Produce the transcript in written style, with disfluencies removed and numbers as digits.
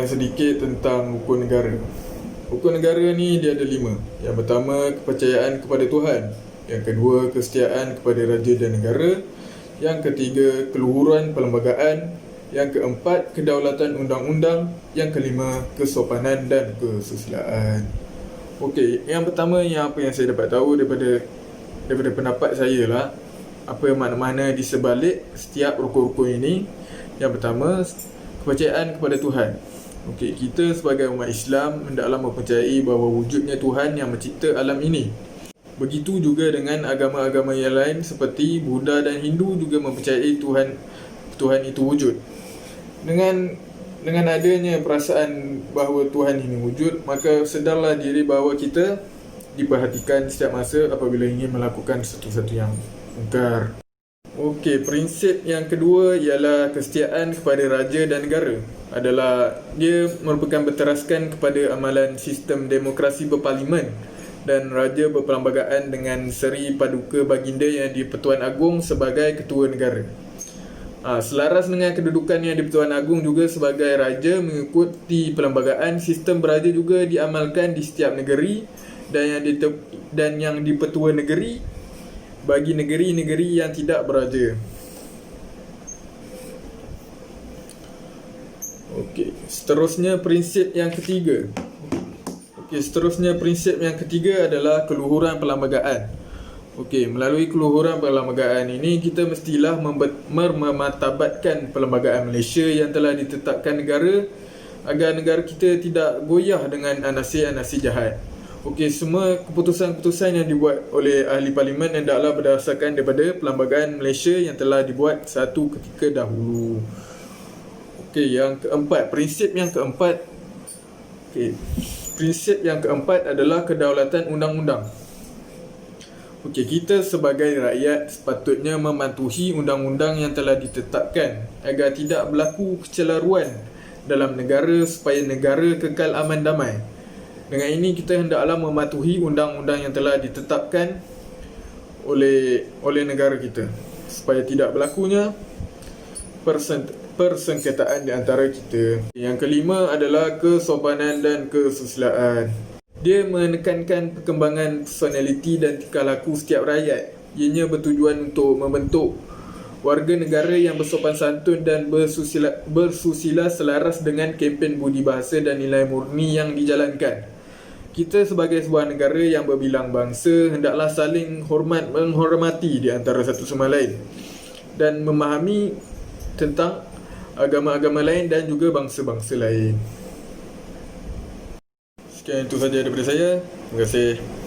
sedikit tentang rukun negara. Rukun negara ni dia ada 5. Yang pertama, kepercayaan kepada Tuhan. Yang kedua, kesetiaan kepada raja dan negara. Yang ketiga, keluhuran perlembagaan. Yang keempat, kedaulatan undang-undang. Yang kelima, kesopanan dan kesusilaan. Okey, yang pertama apa yang saya dapat tahu daripada pendapat saya lah, apa makna-makna di sebalik setiap rukun-rukun ini. Yang pertama, kepercayaan kepada Tuhan. Okey, kita sebagai umat Islam hendaklah mempercayai bahawa wujudnya Tuhan yang mencipta alam ini. Begitu juga dengan agama-agama yang lain seperti Buddha dan Hindu juga mempercayai Tuhan itu wujud. Dengan adanya perasaan bahawa Tuhan ini wujud, maka sedarlah diri bahawa kita diperhatikan setiap masa apabila ingin melakukan sesuatu yang mungkar. Okey, prinsip yang kedua ialah kesetiaan kepada raja dan negara. Dia merupakan berteraskan kepada amalan sistem demokrasi berparlimen dan raja berperlembagaan dengan Seri Paduka Baginda yang di-Pertuan Agong sebagai ketua negara. Selaras dengan kedudukannya di Pertuan Agong juga sebagai raja, mengikuti perlembagaan, sistem beraja juga diamalkan di setiap negeri dan yang di-Pertua Negeri bagi negeri-negeri yang tidak beraja. Okey, seterusnya prinsip yang ketiga adalah keluhuran perlembagaan. Okey, melalui keluhuran perlembagaan ini kita mestilah memartabatkan perlembagaan Malaysia yang telah ditetapkan negara agar negara kita tidak goyah dengan anasir-anasir jahat. Okey, semua keputusan-keputusan yang dibuat oleh ahli parlimen hendaklah berdasarkan daripada perlembagaan Malaysia yang telah dibuat satu ketika dahulu. Okey, prinsip yang keempat adalah kedaulatan undang-undang. Okey, kita sebagai rakyat sepatutnya mematuhi undang-undang yang telah ditetapkan agar tidak berlaku kecelaruan dalam negara supaya negara kekal aman damai. Dengan ini kita hendaklah mematuhi undang-undang yang telah ditetapkan oleh negara kita supaya tidak berlakunya persengketaan di antara kita. Yang kelima adalah kesopanan dan kesusilaan. Dia menekankan perkembangan personaliti dan tingkah laku setiap rakyat. Ianya bertujuan untuk membentuk warga negara yang bersopan santun dan bersusila selaras dengan kempen budi bahasa dan nilai murni yang dijalankan. Kita sebagai sebuah negara yang berbilang bangsa hendaklah saling menghormati di antara satu sama lain dan memahami tentang agama-agama lain dan juga bangsa-bangsa lain. Sekian itu saja daripada saya. Terima kasih.